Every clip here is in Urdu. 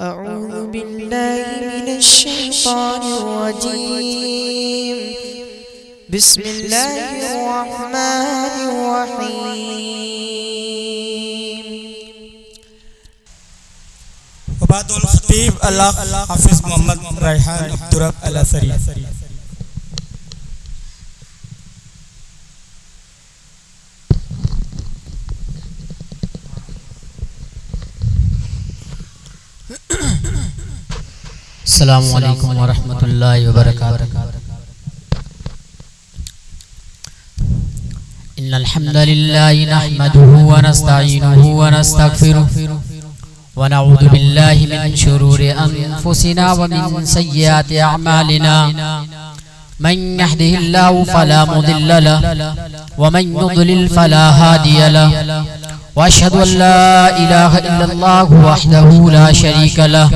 أعوذ بالله من الشيطان الرجيم بسم الله الرحمن الرحيم. وبعد الخطيب الأخ حافظ محمد ریحان عبدالرب الأثری. السلام علیکم ورحمۃ اللہ وبرکاتہ. ان الحمد للہ نحمده ونستعینه ونستغفره ونعوذ باللہ من شرور انفسنا ومن سیئات اعمالنا. من يهده الله فلا مضل له ومن يضلل فلا هادي له واشهد ان لا اله الا الله وحده لا شريك له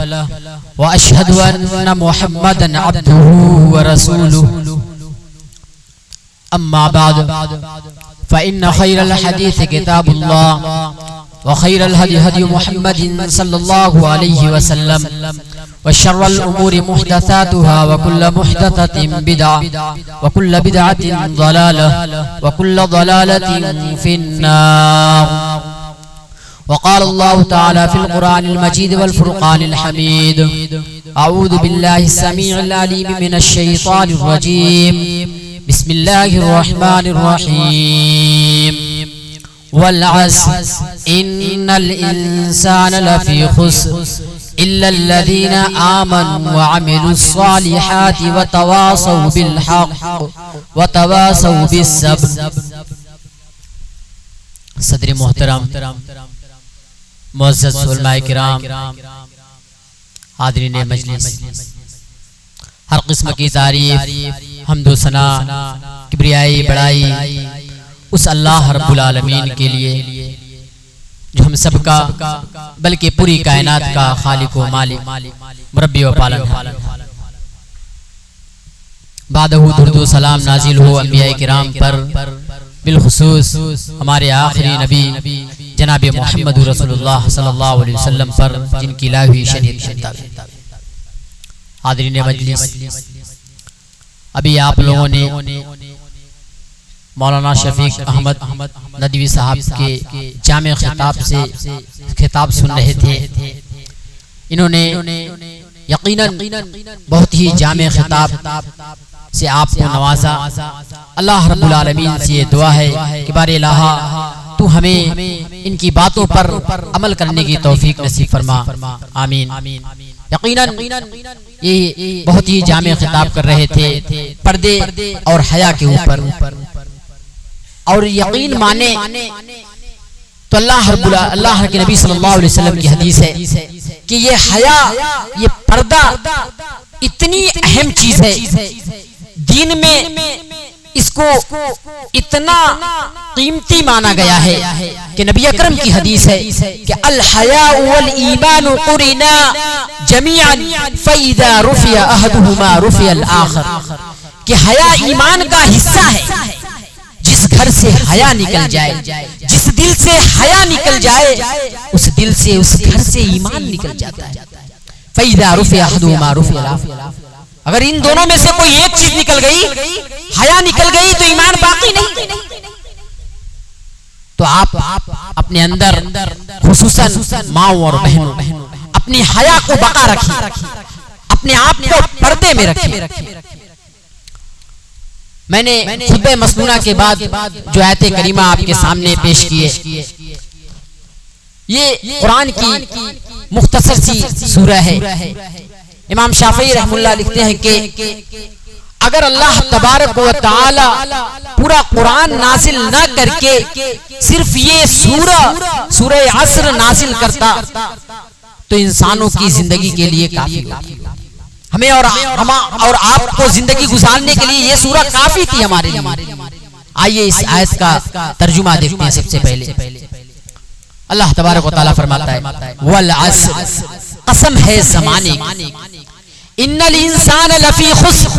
واشهد ان محمدا عبده ورسوله. اما بعد فان خير الحديث كتاب الله وخير الهدي هدي محمد صلى الله عليه وسلم وشر الامور محدثاتها وكل محدثة بدعة وكل بدعة ضلالة وكل ضلالة في النار. وقال الله تعالى في القرآن المجيد والفرقان الحميد: أعوذ بالله السميع العليم من الشيطان الرجيم بسم الله الرحمن الرحيم. والعصر إن الإنسان لفي خسر إلا الذين آمنوا وعملوا الصالحات وتواصوا بالحق وتواصوا بالصبر. صدر محترم، معزز علماء کرام، حاضرین مجلس، ہر قسم کی تعریف، حمد و ثنا، کبریائی، بڑائی اس اللہ رب العالمین کے لیے جو ہم سب کا بلکہ پوری کائنات کا خالق و مالک، مربی و پالن ہے. بعدہ درود و سلام نازل ہو انبیاء کرام پر، بالخصوص ہمارے آخری نبی جناب محمد رسول اللہ صلی اللہ علیہ وسلم پر، جن کی الہی شریعت کے مطابق. حاضرین مجلس، ابھی آپ لوگوں نے مولانا شفیق احمد ندوی صاحب کے جامع خطاب سے خطاب سن رہے تھے. انہوں نے یقیناً بہت ہی جامع خطاب سے آپ کو نوازا. اللہ رب العالمین سے یہ دعا ہے کہ بار الہ تو ہمیں ان کی باتوں پر عمل کرنے کی توفیق نصیب فرما. آمین. یقیناً یہ بہت ہی جامع خطاب کر رہے تھے پردے اور حیا کے اوپر، اور یقین مانے تو اللہ کے نبی صلی اللہ علیہ وسلم کی حدیث ہے کہ یہ حیا، یہ پردہ اتنی اہم چیز ہے دین میں، اس کو اتنا قیمتی مانا گیا ہے کہ نبی اکرم کی حدیث ہے کہ الحیاء والایمان قرنا جميعا فاذا رفع احدهما رفع الاخر. کہ حیا ایمان کا حصہ ہے. جس گھر سے حیا نکل جائے، جس دل سے حیا نکل جائے، اس دل سے، اس گھر سے ایمان نکل جاتا ہے. فاذا رفع احدهما رفع الاخر. اگر ان دونوں میں سے کوئی ایک چیز نکل گئی، حیا نکل گئی، تو ایمان باقی نہیں. تو آپ اپنے اندر خصوصاً ماؤں اور بہنوں اپنی حیا کو بقا رکھیں، اپنے آپ کو پردے میں رکھیں. میں نے خطبہ مسنونہ کے بعد جو آیت کریمہ آپ کے سامنے پیش کی ہے، یہ قرآن کی مختصر سی سورہ ہے. امام شافعی رحم اللہ لکھتے ہیں کہ اگر اللہ تبارک و تعالی پورا قرآن نازل نہ کر کے صرف یہ سورہ عصر نازل کرتا تو انسانوں کی زندگی کے لیے کافی ہوتی. ہمیں اور آپ کو زندگی گزارنے کے لیے یہ سورہ کافی تھی ہمارے لیے. آئیے اس آیت کا ترجمہ دیکھتے ہیں. سب سے پہلے اللہ تبارک و تعالی فرماتا ہے والعصر، قسم ہے زمانے کی، ان الانسان لفی خسر،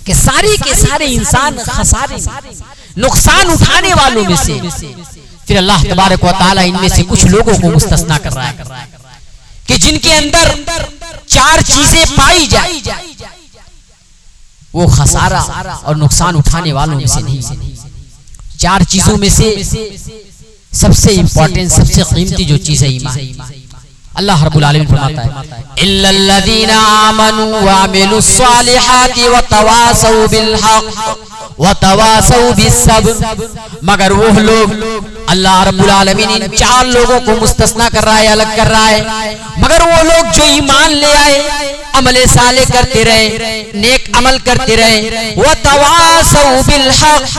کہ سارے کے سارے انسان خسارے، نقصان اٹھانے والوں میں سے. پھر اللہ تبارک و تعالی ان میں سے کچھ لوگوں کو مستثنا کر رہا ہے کہ جن کے اندر 4 چیزیں پائی جائیں وہ خسارہ اور نقصان اٹھانے والوں میں سے نہیں. 4 چیزوں میں سے سب سے امپورٹنٹ، سب سے قیمتی جو چیز ہے ایمان. اللہ رب العالمین فرماتا ہے الا الذين امنوا وعملوا الصالحات وتواصوا بالحق وتواصوا بالصبر، مگر وہ لوگ، اللہ رب العالمین ان 4 لوگوں کو مستثنا کر رہا ہے، الگ کر رہا ہے، مگر وہ لوگ جو ایمان لے آئے، عمل صالح کرتے رہے، نیک عمل کرتے رہے، وتواصوا بالحق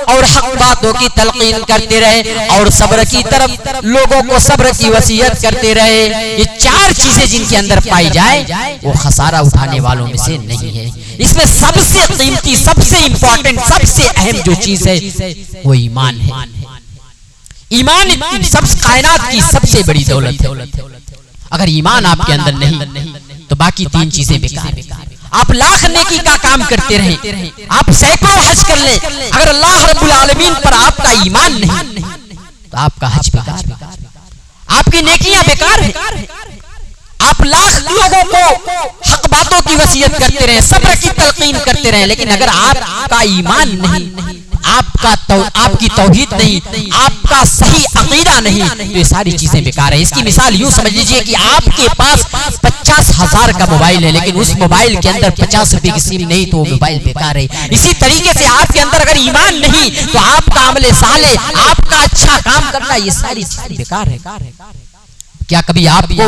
اور حق باتوں کی تلقین کرتے رہے، اور صبر کی طرف لوگوں کو صبر کی وصیت کرتے رہے. یہ 4 چیزیں جن کے اندر پائی جائے وہ خسارہ اٹھانے والوں میں سے نہیں ہے. اس میں سب سے قیمتی، سب سے امپورٹنٹ، سب سے اہم جو چیز ہے وہ ایمان ہے. ایمان سب کائنات کی سب سے بڑی دولت ہے. اگر ایمان آپ کے اندر نہیں تو باقی 3 چیزیں بیکار ہیں. آپ لاکھ نیکی کا کام کرتے رہیں، آپ سینکڑوں حج کر لیں، اگر اللہ رب العالمین پر آپ کا ایمان نہیں تو آپ کا حج بیکار، آپ کی نیکیاں بیکار ہیں. آپ لاکھ لوگوں کو حق باتوں کی وصیت کرتے رہیں، صبر کی تلقین کرتے رہیں، لیکن اگر آپ کا ایمان نہیں، آپ کی توحید نہیں، آپ کا صحیح عقیدہ نہیں، تو یہ ساری چیزیں بیکار ہیں. اس کی مثال یوں سمجھ لیجئے کہ آپ کے پاس 50,000 کا موبائل ہے، لیکن اس موبائل کے اندر 50 روپے کی سم نہیں تو وہ موبائل بیکار ہے. اسی طریقے سے آپ کے اندر اگر ایمان نہیں تو آپ کا عمل صالح، آپ کا اچھا کام کرنا، یہ ساری چیزیں بیکار ہے. کیا کبھی آپ کو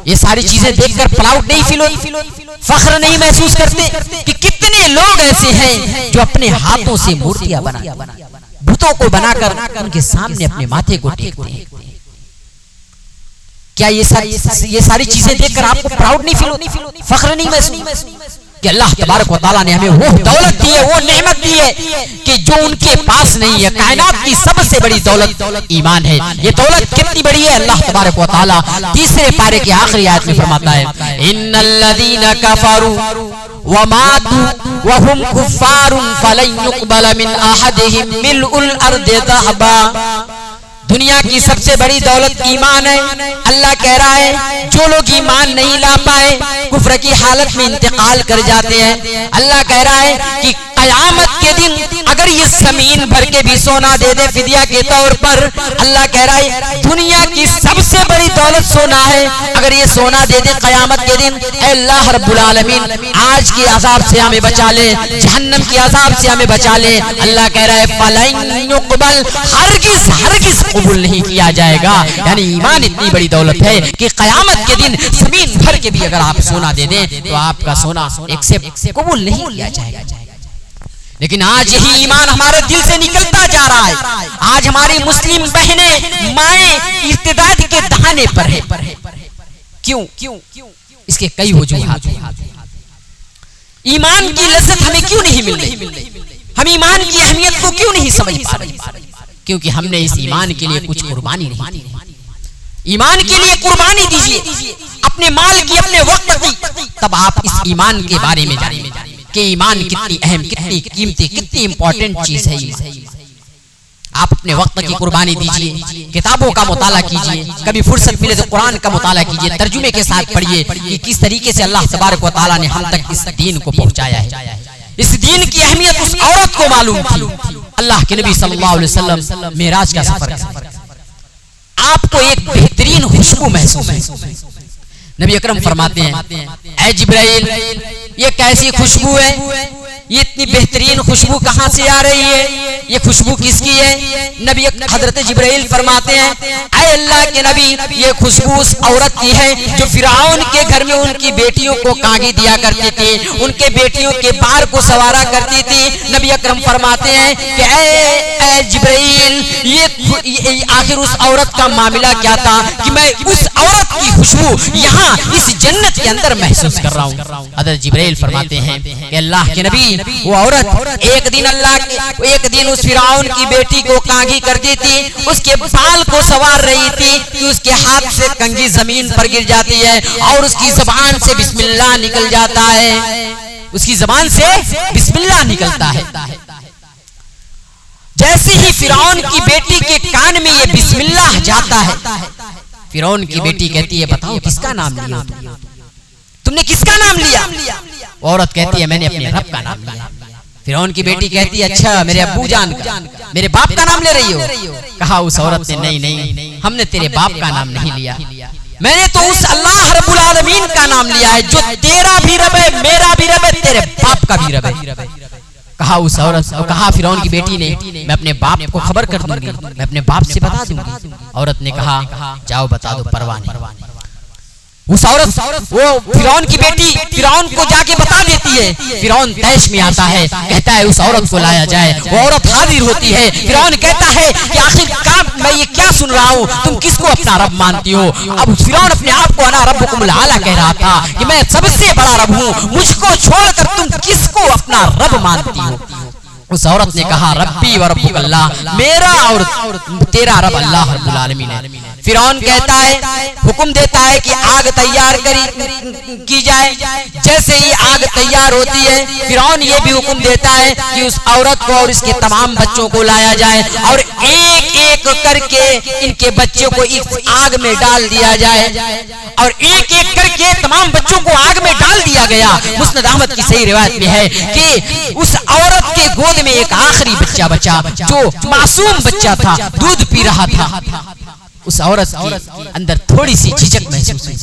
یہ ساری چیزیں دیکھ کر پراؤڈ نہیں فیل ہوتی، فخر نہیں محسوس کرتے کہ کتنے لوگ ایسے ہیں جو اپنے ہاتھوں سے مورتیاں بتوں کو بنا کر ان کے سامنے اپنے ماتھے کو ٹیکتے ہیں؟ کیا یہ ساری چیزیں دیکھ کر آپ کو پراؤڈ نہیں فیل ہوتی، فخر نہیں محسوس کہ اللہ تبارک و تعالیٰ نے ہمیں وہ دولت دی ہے، وہ نعمت دی ہے کہ جو ان کے پاس نہیں ہے. کائنات کی سب سے بڑی دولت ایمان ہے. یہ دولت کتنی بڑی ہے؟ اللہ تبارک و تعالیٰ 3 پارے کی آخری آیت میں فرماتا ہے ان الذین کفروا وماتوا وهم کفار فلن يقبل من احدهم ملء الارض ذهبا. دنیا کی سب سے بڑی دولت ایمان ہے. اللہ کہہ رہا ہے جو لوگ ایمان نہیں لا پائے، کفر کی حالت میں انتقال کر جاتے ہیں، اللہ کہہ رہا ہے کہ قیامت کے دن اگر یہ زمین بھر کے بھی سونا دے دے فدیہ کے طور پر، اللہ کہہ رہا ہے دنیا کی سب سے بڑی دولت سونا ہے، اگر یہ سونا دے دے قیامت کے دن، اے اللہ رب العالمین آج کے عذاب سے ہمیں بچا لے، جہنم کے عذاب سے ہمیں بچا لے. اللہ کہہ رہا ہے فَلَن يُقْبَلْ، ہرگز قبول نہیں کیا جائے گا. یعنی ایمان اتنی بڑی دولت ہے کہ قیامت کے دن زمین بھر کے بھی اگر آپ سونا دے دیں تو آپ کا سونا ایکسپٹ قبول نہیں کیا جائے گا. لیکن آج یہی ایمان ہمارے دل سے نکلتا جا رہا ہے. آج ہماری مسلم بہنیں، مائیں ارتداد کے دہانے پر ہیں. کیوں؟ اس کے کئی وجوہات ہیں. ایمان کی لذت ہمیں کیوں نہیں مل رہی؟ ہم ایمان کی اہمیت کو کیوں نہیں سمجھ پا رہے؟ کیونکہ ہم نے اس ایمان کے لیے کچھ قربانی نہیں دی. ایمان کے لیے قربانی دیجئے، اپنے مال کی، اپنے وقت کی، تب آپ اس ایمان کے بارے میں جانیں کہ ایمان کتنی اہم، کتنی قیمتی، کتنی امپورٹنٹ چیز ہے. آپ اپنے وقت کی قربانی دیجئے، کتابوں کا مطالعہ کیجئے، کبھی فرصت ملے تو قرآن کا مطالعہ کیجئے، ترجمے کے ساتھ پڑھیے کہ کس طریقے سے اللہ تبارک و تعالیٰ نے ہم تک اس دین کو پہنچایا ہے. اس دین کی اہمیت اس عورت کو معلوم تھی. اللہ کے نبی صلی اللہ علیہ وسلم معراج کا سفر کیا، آپ کو ایک بہترین خوشبو محسوس ہے. نبی اکرم فرماتے ہیں اے جبرائیل یہ کیسی خوشبو ہے، یہ اتنی بہترین خوشبو کہاں سے آ رہی ہے، یہ خوشبو کس کی ہے؟ نبی حضرت جبرائیل فرماتے ہیں اے اللہ کے نبی یہ خوشبو اس عورت کی ہے جو فرعون کے گھر میں ان کی بیٹیوں کو کانگی دیا کرتی تھی، ان کے بیٹیوں کے بار کو سوارا کرتی تھی. نبی اکرم فرماتے ہیں کہ اے جبرائیل یہ آخر اس عورت کا معاملہ کیا تھا کہ میں اس عورت کی خوشبو یہاں اس جنت کے اندر محسوس کر رہا ہوں. حضرت جبرائیل فرماتے ہیں کہ اللہ کے نبی وہ عورت ایک دن اس فرعون کی بیٹی کو کانگی کرتی تھی، اس کے بال کو سوار رہی تھی کہ اس کے ہاتھ سے کنگھی زمین پر گر جاتی ہے اور اس کی زبان سے بسم اللہ نکل جاتا ہے، اس کی زبان سے بسم اللہ نکلتا ہے. جیسے ہی فرعون کی بیٹی کے کان میں یہ بسم اللہ جاتا ہے فرعون کی بیٹی کہتی ہے بتاؤ کس کا نام لیا تم نے, کس کا نام لیا؟ عورت کہتی ہے میں نے اپنے رب کا نام لیا. فرعون کی بیٹی کہتی ہے اچھا میرے ابو جان کا, میرے باپ کا نام لے رہی ہو؟ کہا اس عورت نے نہیں ہم نے تیرے باپ کا نام نہیں لیا, میں نے تو اس اللہ رب العالمین کا نام لیا ہے جو تیرا بھی رب ہے, میرا بھی رب ہے, تیرے باپ کا بھی رب ہے. کہا اس عورت, کہا فرعون کی بیٹی نے میں اپنے باپ کو خبر کر دوں گی, میں اپنے باپ سے بتا دوں گی. عورت نے کہا جاؤ بتا دو, پرواہ نہیں. اس عورت وہ فرعون کی بیٹی فرعون کو جا کے بتا دیتی ہے. فرعون طیش میں آتا ہے, کہتا ہے اس عورت کو لایا جائے. وہ عورت حاضر ہوتی ہے. فرعون کہتا ہے کہ آخر میں یہ کیا سن رہا ہوں, تم کس کو اپنا رب مانتی ہو؟ اب فرعون اپنے آپ کو انا ربکم الاعلی کہہ رہا تھا کہ میں سب سے بڑا رب ہوں, مجھ کو چھوڑ کر تم کس کو اپنا رب مانتی ہو؟ اس عورت نے کہا ربی و ربک اللہ, میرا اور تیرا رب اللہ رب العالمین ہے. فرعون کہتا ہے, حکم دیتا ہے کہ آگ تیار کی جائے. جیسے ہی آگ تیار ہوتی ہے فرعون یہ بھی حکم دیتا ہے کہ اس عورت کو اور اس کے تمام بچوں کو لایا جائے اور ایک ایک کر کے ان کے بچوں کو اس آگ میں ڈال دیا جائے. اور ایک ایک کر کے تمام بچوں کو آگ میں ڈال دیا گیا. مسند احمد کی صحیح روایت میں ہے کہ اس عورت کے گود میں ایک آخری بچہ بچا جو معصوم بچہ تھا, دودھ پی رہا تھا. اس عورت کے اندر تھوڑی سی جھجک محسوس ہوئی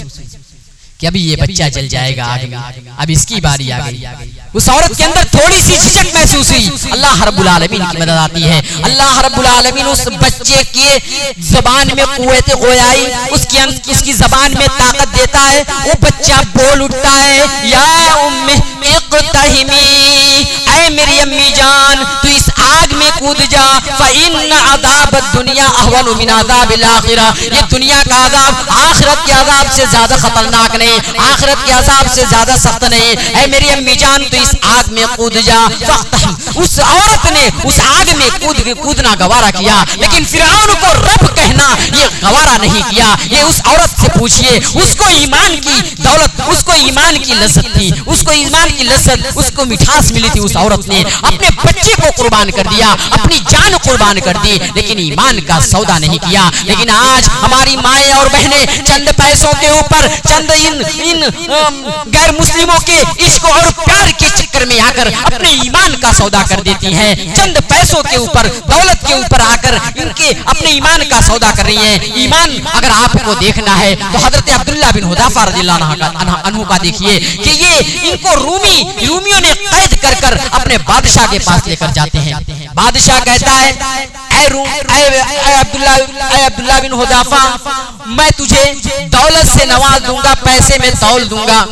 کہ ابھی یہ بچہ جل جائے گا آگ میں, اب اس کی باری آ گئی. اس عورت کے اندر تھوڑی سی جھجک محسوس ہوئی. اللہ رب العالمین کی مدد آتی ہے. اللہ رب العالمین اس بچے کی زبان میں قوت گویائی, اس کی زبان میں طاقت دیتا ہے. وہ بچہ بول اٹھتا ہے یا ام اقتحمی, اے میری امی جان تو اس آگ میں کود جا. فإن عذاب الدنیا اہون من عذاب الآخرہ, یہ دنیا کا عذاب آخرت کے عذاب سے زیادہ خطرناک نہیں, آخرت کے عذاب سے زیادہ سخت نہیں. اے میری امی جان تو اس آگ میں کود جا. اس عورت نے اس آگ میں کودنا گوارا کیا, لیکن فرعون کو رب کہنا یہ گوارا نہیں کیا. یہ اس عورت سے پوچھئے, اس کو ایمان کی دولت, اس کو ایمان کی لذت تھی, اس کو ایمان کی لذت, اس کو مٹھاس ملی تھی. اس عورت نے اپنے بچے کو قربان کر دیا, اپنی جان قربان کر دی, لیکن ایمان کا سودا نہیں کیا. لیکن آج ہماری مائیں اور بہنیں چند پیسوں کے اوپر, چند ان غیر مسلموں کے عشق اور پیار کے چکر میں آ کر اپنے ایمان کا سودا کر دیتی ہیں. چند پیسوں کے اوپر, دولت کے اوپر آ کر ان کے اپنے ایمان کا سودا کر رہی ہیں. ایمان اگر آپ کو دیکھنا ہے تو حضرت عبداللہ بن حذیفہ رضی اللہ عنہ کا دیکھیے کہ یہ ان کو رومیوں نے قید کر کر اپنے بادشاہ کے پاس لے کر جاتے ہیں. بادشاہ کہتا ہے اے عبداللہ بن حذیفہ, میں تجھے دولت سے نواز دوں گا, پیسے میں تول دوں گا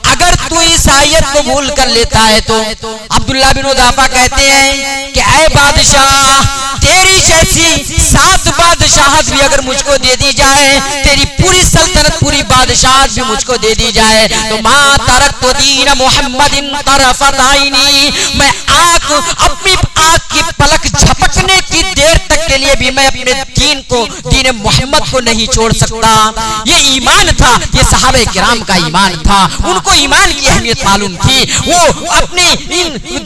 اگر تو اس آیت کو بھول کر لیتا ہے تو. عبداللہ بن حذیفہ کہتے ہیں کہ اے بادشاہ, تیری جیسی 7 بادشاہت بھی اگر مجھ کو دے دی جائے, تیری پوری سلطنت, پوری بادشاہت بھی مجھ کو دے دی جائے تو ما ترکت دین محمد طرفت عینی, میں اپنی آنکھ کی پلک جھپکنے کی دیر تک کے لیے بھی میں اپنے دین کو, دین محمد کو نہیں چھوڑ سکتا. یہ ایمان تھا, یہ صحابہ کرام کا ایمان تھا. ان کو ایمان کی اہمیت معلوم تھی. وہ اپنے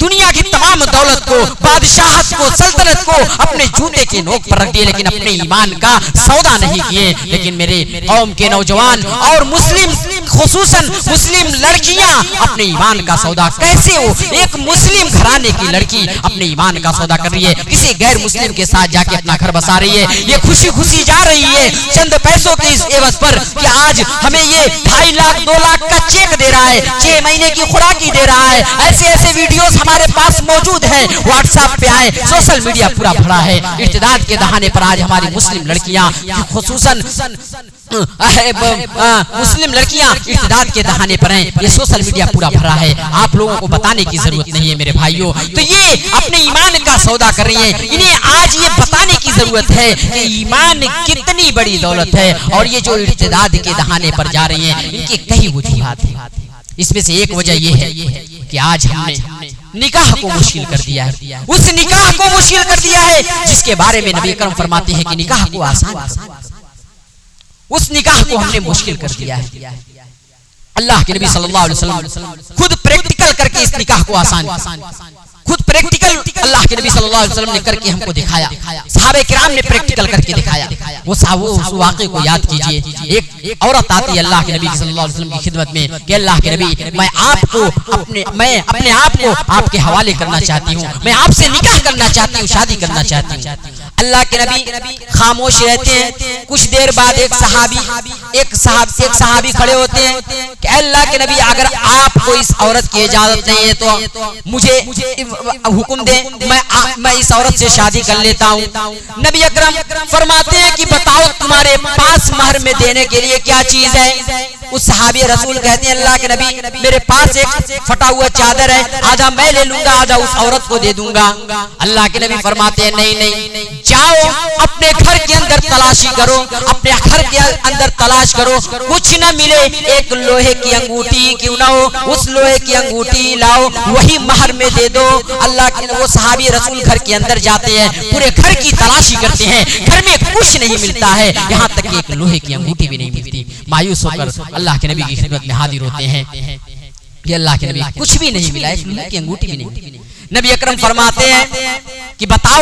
دنیا کی تمام دولت کو, بادشاہت کو, سلطنت کو اپنے جوتے کے نوک پر رکھ دیے, لیکن اپنے ایمان کا سودا نہیں کیے. لیکن میرے قوم کے نوجوان اور مسلم, خصوصاً مسلم لڑکیاں اپنے ایمان کا سودا کیسے ہو, ایک مسلم گھرانے کی لڑکی اپنے ایمان کا سودا کر رہی ہے, کسی غیر مسلم کے ساتھ جا کے اپنا گھر بسا رہی ہے. یہ خوشی خوشی جا رہی ہے چند پیسوں کے اس عوض پر کہ آج ہمیں یہ 2.5 لاکھ 2 لاکھ کا چیک دے رہا ہے, 6 مہینے کی خوراکی دے رہا ہے. ایسے ویڈیوز ہمارے پاس موجود ہیں, واٹس ایپ پہ آئے, سوشل میڈیا پورا بھرا ہے. ارتداد کے دہانے پر آج ہماری مسلم لڑکیاں, خصوصاً مسلم لڑکیاں ارتداد کے دہانے پر ہیں. یہ سوشل میڈیا پورا بھرا ہے, آپ لوگوں کو بتانے کی ضرورت نہیں ہے میرے بھائیوں. تو یہ اپنے ایمان کا سودا کر رہی ہیں. انہیں آج یہ بتانے کی ضرورت ہے کہ ایمان کتنی بڑی دولت ہے. اور یہ جو ارتداد کے دہانے پر جا رہی ہیں, ان کی کئی وجوہات ہیں. اس میں سے ایک وجہ یہ ہے کہ آج ہم نے نکاح کو مشکل کر دیا ہے. اس نکاح کو مشکل کر دیا ہے جس کے بارے میں نبی کرم فرماتے ہیں کہ نکاح کو آسان کرو. اس نکاح کو ہم نے مشکل کر دیا ہے. اللہ کے نبی صلی اللہ علیہ وسلم خود پریکٹیکل کر کے اس نکاح کو آسان, خود پریکٹیکل اللہ کے نبی صلی اللہ علیہ وسلم نے کر کے ہم کو دکھایا، صحابہ کرام نے پریکٹیکل کر کے دکھایا۔ وہ اس واقعے کو یاد کیجئے، ایک عورت آتی ہے اللہ کے نبی صلی اللہ علیہ وسلم کی خدمت میں کہ اللہ کے نبی میں اپنے آپ کو آپ کے حوالے کرنا چاہتی ہوں، میں آپ سے نکاح کرنا چاہتی ہوں، شادی کرنا چاہتی ہوں۔ اللہ کے نبی خاموش رہتے ہیں۔ کچھ دیر بعد ایک صحابی کھڑے ہوتے ہیں کہ اللہ کے نبی اگر آپ کو اس عورت کی اجازت نہیں ہے تو مجھے حکم دیں، میں اس عورت سے شادی کر لیتا ہوں۔ نبی اکرم فرماتے ہیں کہ بتاؤ تمہارے پاس مہر میں دینے کے لیے کیا چیز ہے؟ اس صحابی رسول کہتے ہیں اللہ کے نبی میرے پاس ایک پھٹا ہوا چادر ہے، آدھا میں لے لوں گا، آدھا اس عورت کو دے دوں گا۔ اللہ کے نبی فرماتے ہیں نہیں، جاؤ اپنے گھر کے اندر تلاشی کرو، اپنے گھر کے اندر تلاش کرو، کچھ نہ ملے ایک لوہے کی انگوٹھی کیوں نہ ہو، اس لوہے کی انگوٹھی لاؤ، وہی مہر میں دے دو۔ اللہ کے وہ صحابی رسول گھر کے اندر جاتے ہیں، پورے گھر کی تلاشی کرتے ہیں، گھر میں کچھ نہیں ملتا ہے، یہاں تک کہ ایک لوہے کی انگوٹھی بھی نہیں ملتی۔ مایوس ہو کر اللہ کے نبی کی خدمت میں حاضر ہوتے ہیں کہ اللہ کے نبی کچھ بھی نہیں ملا، ایک لوہے کی انگوٹھی بھی نہیں ملی۔ نبی اکرم فرماتے ہیں کہ بتاؤ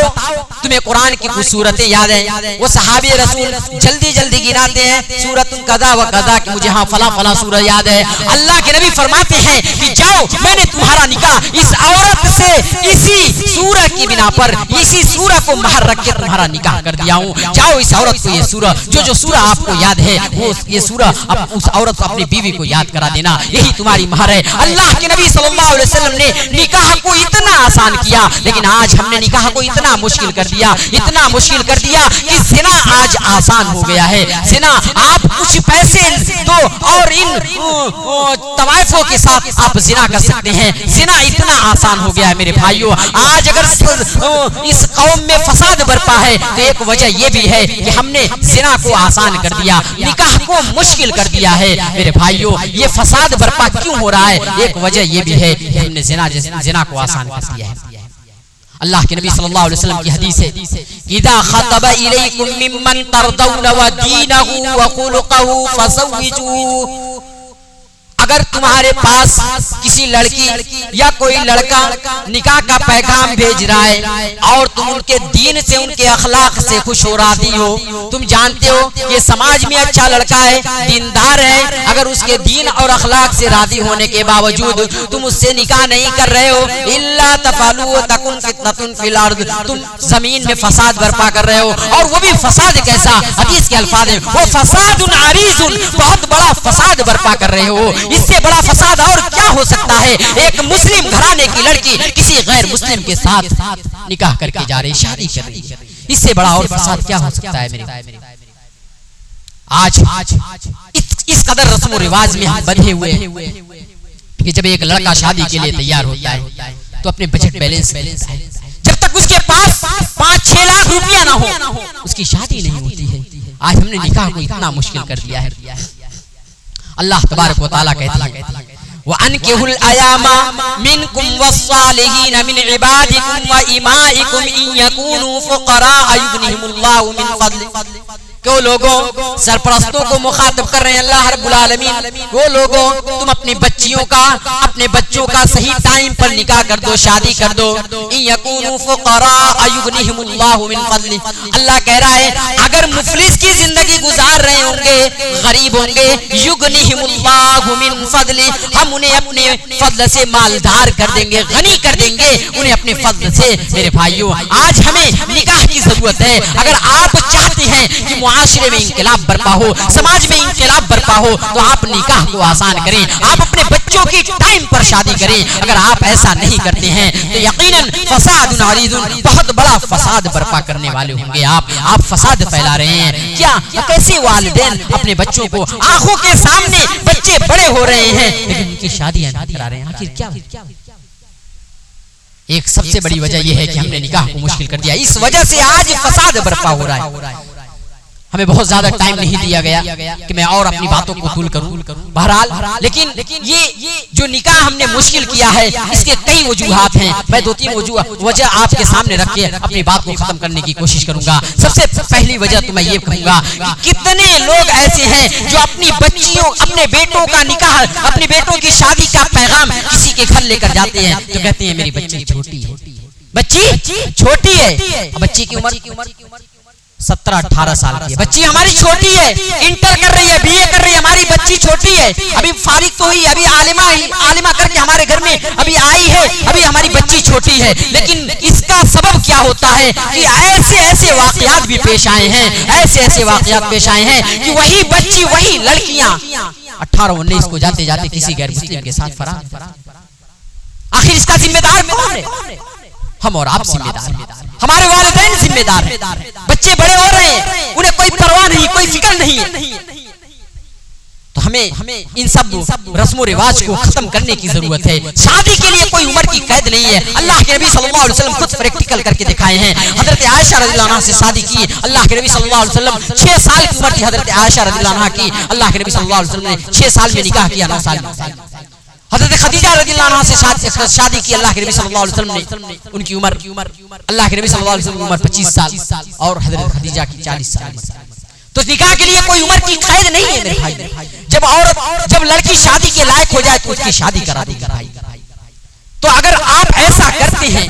تمہیں قرآن کی کچھ صورتیں یاد ہیں؟ وہ صحابی رسول جلدی گناتے ہیں سورۃ قضا و قضا کہ مجھے ہاں فلاں فلاں سورہ یاد ہے۔ اللہ کے نبی فرماتے ہیں کہ جاؤ میں نے تمہارا نکاح اس عورت سے اسی سورہ کی بنا پر، اسی سورہ کو مہر رکھ کے تمہارا نکاح کر دیا ہوں۔ جاؤ اس عورت کو یہ سورہ جو سورہ آپ کو یاد ہے وہ یہ سورہ اس عورت کو اپنی بیوی کو یاد کرا دینا، یہی تمہاری مہر ہے۔ اللہ کے نبی صلی اللہ علیہ وسلم نے نکاح کو اتنا آسان کیا، لیکن آج ہم نے نکاح کو اتنا مشکل کر دیا کہ زنا آج آسان ہو گیا ہے۔ زنا آپ کچھ پیسے دو اور ان طوائفوں کے ساتھ آپ زنا کر سکتے ہیں۔ زنا اتنا آسان ہو گیا ہے میرے بھائیوں۔ آج اگر اس قوم میں فساد برپا ہے تو ایک وجہ یہ بھی ہے کہ ہم نے زنا کو آسان کر دیا، نکاح کو مشکل کر دیا ہے میرے بھائیوں۔ یہ فساد برپا کیوں ہو رہا ہے؟ ایک وجہ یہ بھی ہے کہ ہم نے زنا کو آسان کر دیا ہے۔ اللہ کے نبی صلی اللہ علیہ وسلم کی حدیث ہے اذا خطب الیکم ممن ترضون ودینہ وخلقہ فزوجوہ، اگر تمہارے پاس کسی لڑکی یا کوئی لڑکا نکاح کا پیغام بھیج رہا ہے اور تم ان کے دین سے ان کے اخلاق سے خوش و راضی ہو، تم جانتے ہو کہ سماج میں اچھا لڑکا ہے، دیندار ہے، اگر اس کے دین اور اخلاق سے راضی ہونے کے باوجود تم اس سے نکاح نہیں کر رہے ہو، الا تفعلوا تکن فتنۃ فی الارض، تم زمین میں فساد برپا کر رہے ہو، اور وہ بھی فساد کیسا؟ حدیث کے الفاظ ہیں وہ فساد عریض، بہت بڑا فساد برپا کر رہے ہو۔ اس سے بڑا فساد اور کیا ہو سکتا ہے؟ ایک مسلم گھرانے کی لڑکی کسی غیر مسلم کے ساتھ نکاح کر کے جا رہی، شادی کر رہی، اس سے بڑا اور فساد کیا ہو سکتا ہے میرے؟ آج اس قدر رسم و رواج میں ہم بندھے ہوئے کہ جب ایک لڑکا شادی کے لیے تیار ہوتا ہے تو اپنے بجٹ بیلنس جب تک اس کے پاس 5-6 لاکھ روپیہ نہ ہو اس کی شادی نہیں ہوتی ہے۔ آج ہم نے نکاح کو اتنا مشکل کر دیا ہے۔ اللہ تبارک و تعالیٰ کہتے ہیں وَأَنْكِحُوا الْأَيَامَ مِنْكُمْ وَالصَّالِحِينَ مِنْ عِبَادِكُمْ وَإِمَائِكُمْ إِنْ يَكُونُوا فُقَرَاءَ يُغْنِهِمُ اللَّهُ مِنْ فَضْلِهِ۔ وہ لوگوں سرپرستوں کو مخاطب کر رہے ہیں اللہ رب العالمین، وہ لوگوں تم اپنے بچوں کا صحیح ٹائم پر نکاح کر دو، شادی کر دو۔ ان یکونوا فقراء یغنیہم اللہ من فضلہ، اللہ کہہ رہا ہے اگر مفلس کی زندگی گزار رہے ہوں گے، غریب ہوں گے، یغنیہم اللہ من فضلہ، ہم انہیں اپنے فضل سے مالدار کر دیں گے، غنی کر دیں گے انہیں اپنے فضل سے۔ میرے بھائیوں آج ہمیں نکاح کی ضرورت ہے۔ اگر آپ چاہتے ہیں کہ معاشرے میں انقلاب برپا ہو، سماج میں انقلاب برپا ہو، تو آپ نکاح کو آسان کریں، آپ اپنے بچوں کی ٹائم پر شادی کریں۔ اگر آپ ایسا نہیں کرتے ہیں تو یقیناً فساد عریض، بہت بڑا فساد برپا کرنے والے ہوں گے آپ فساد پھیلا رہے ہیں۔ کیا کیسے والدین اپنے بچوں کو آنکھوں کے سامنے بچے بڑے ہو رہے ہیں لیکن ان کی شادیاں نہیں کرا رہے ہیں؟ آخر کیا؟ ایک سب سے بڑی وجہ یہ ہے کہ ہم نے نکاح کو مشکل کر دیا، اس وجہ سے آج فساد برپا ہو رہا ہے۔ ہمیں بہت زیادہ ٹائم نہیں دیا گیا کہ میں اور اپنی باتوں کو طول کروں، بہرحال لیکن یہ جو نکاح ہم نے مشکل کیا ہے اس کے کئی وجوہات ہیں، میں 2-3 وجہ آپ کے سامنے رکھ کے اپنی بات کو ختم کرنے کی کوشش کروں گا۔ سب سے پہلی وجہ تو میں یہ کہوں گا کہ کتنے لوگ ایسے ہیں جو اپنی بچیوں، اپنے بیٹوں کا نکاح، اپنے بیٹوں کی شادی کا پیغام کسی کے گھر لے کر جاتے ہیں تو کہتے ہیں میری بچی چھوٹی ہے، بچی چھوٹی ہے, بچی کی عمر 17-18 سال کی ہے, بچی ہماری چھوٹی ہے, انٹر کر رہی ہے, بی اے کر رہی ہے, ہماری بچی چھوٹی ہے, ابھی فارغ تو ہوئی, ابھی عالمہ کر کے ہمارے گھر میں ابھی آئی ہے, ابھی ہماری بچی چھوٹی ہے. لیکن اس کا سبب کیا ہوتا ہے کہ ایسے واقعات بھی پیش آئے ہیں, ایسے واقعات پیش آئے ہیں کہ وہی بچی, وہی لڑکیاں 18-19 کو جاتے جاتے کسی غیر مسلم کے ساتھ فرار. آخر اس کا ذمہ دار کون ہے؟ ہم اور آپ ذمہ دار ہیں, ہمارے والدین ذمہ دار ہیں. بچے بڑے ہو رہے ہیں, انہیں کوئی پرواہ نہیں, کوئی فکر نہیں ہے. تو ہمیں ان سب رسم و رواج کو ختم کرنے کی ضرورت ہے. شادی کے لیے کوئی عمر کی قید نہیں ہے. اللہ کے نبی صلی اللہ علیہ وسلم خود پریکٹیکل کر کے دکھائے ہیں. حضرت عائشہ رضی اللہ عنہا سے شادی کی, اللہ کے نبی صلی اللہ علیہ وسلم 6 سال کی عمر تھی حضرت عائشہ رضی اللہ عنہا کی, اللہ کے نبی صلی اللہ علیہ وسلم نے 6 سال میں نکاح کیا, 9 سال میں. حضرت خدیجہ رضی اللہ عنہا سے شادی کی, اللہ کے نبی صلی اللہ علیہ وسلم نے ان کی عمر, اللہ کے نبی صلی اللہ علیہ وسلم کی عمر 25 سال اور حضرت خدیجہ کی 40 سال. تو نکاح کے لیے کوئی عمر کی قید نہیں ہے میرے بھائی. جب لڑکی شادی کے لائق ہو جائے تو اس کی شادی کرا دی بھائی. تو اگر آپ ایسا کرتے ہیں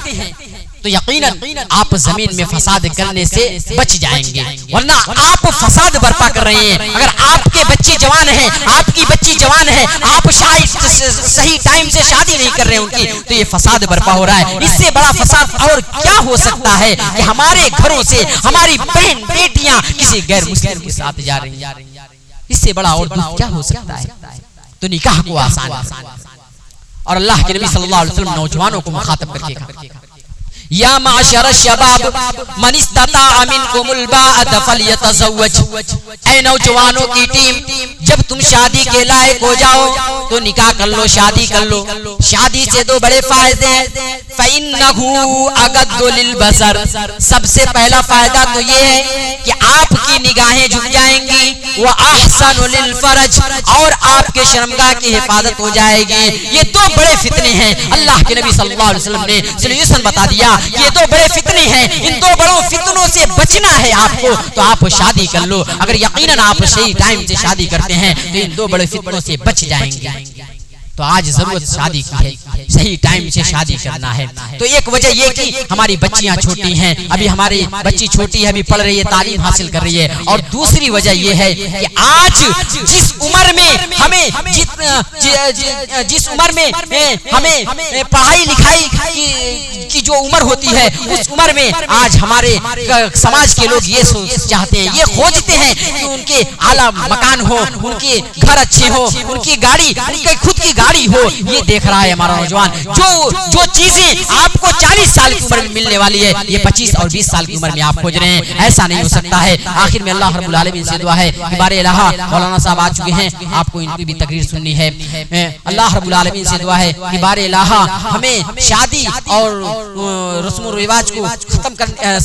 تو یقیناً آپ زمین میں فساد کرنے سے بچ جائیں گے, ورنہ آپ فساد برپا کر رہے ہیں. اگر آپ کے بچے جوان ہیں, آپ کی بچی جوان ہے, آپ صحیح ٹائم سے شادی نہیں کر رہے ہیں ان کی, تو یہ فساد برپا ہو رہا ہے. اس سے بڑا فساد اور کیا ہو سکتا ہے کہ ہمارے گھروں سے ہماری بہن بیٹیاں کسی غیر مسلم کے ساتھ جا رہی ہیں. اس سے بڑا اور دکھ کیا ہو سکتا ہے؟ تو نکاح کو آسان, اور اللہ کے نبی صلی اللہ علیہ وسلم نوجوانوں کو مخاطب کر کے کہا, یا معاشر الشباب من استطاع منکم الباءۃ فلیتزوج. اے نوجوانوں کی ٹیم, جب تم شادی کے لائق ہو جاؤ تو نکاح کر لو, شادی کر لو. شادی سے 2 بڑے فائدے ہیں. فإنہ اغض للبصر, سب سے پہلا فائدہ تو یہ ہے کہ آپ کی نگاہیں جھک جائیں گی, وأحسن للفرج, اور آپ کے شرمگاہ کی حفاظت ہو جائے گی. یہ 2 بڑے فتنے ہیں. اللہ کے نبی صلی اللہ علیہ وسلم نے سولوشن بتا دیا, یہ 2 بڑے فتنے ہیں, ان 2 بڑوں فتنوں سے بچنا ہے آپ کو, تو آپ شادی کر لو. اگر یقیناً آپ صحیح ٹائم سے شادی کرتے ہیں تو ان 2 بڑے فتنوں سے بچ جائیں گے. تو آج ضرورت شادی کی ہے, صحیح ٹائم سے شادی کرنا ہے. تو ایک وجہ یہ کہ ہماری بچیاں چھوٹی ہیں, ابھی ہماری بچی چھوٹی ہے, ابھی پڑھ رہی ہے, تعلیم حاصل کر رہی ہے. اور دوسری وجہ یہ ہے کہ آج جس عمر میں ہمیں پڑھائی لکھائی کی جو عمر ہوتی ہے, اس عمر میں آج ہمارے سماج کے لوگ یہ چاہتے ہیں, یہ کھوجتے ہیں کہ ان کے اعلیٰ مکان ہو, ان کے گھر اچھے ہو, ان کی گاڑی, ان کی خود کی گاڑی ہو. یہ دیکھ رہا ہے ہمارا نوجوان, جو چیزیں آپ کو 40 سال کی عمر میں ملنے والی ہے, یہ 25 اور 20 سال کی عمر میں آپ کھوج رہے ہیں. ایسا نہیں ہو سکتا ہے. آخر میں اللہ رب العالمین سے دعا ہے کہ بار الہ مولانا صاحب آ چکے ہیں, آپ کو ان کی بھی تقریر سننی ہے. اللہ رب العالمین سے دعا ہے کہ بار الہ ہمیں شادی اور رسم و رواج کو ختم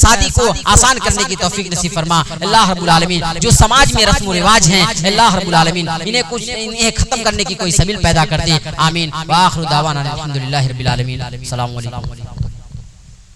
شادی کو آسان کرنے کی توفیق نصیب فرما. اللہ رب العالمین جو سماج میں رسم و رواج ہیں, اللہ رب العالمین انہیں ختم کرنے کی کوئی سبیل پیدا کر دے. آمین. وآخر دعوانا الحمدللہ رب العالمین. السلام علیکم.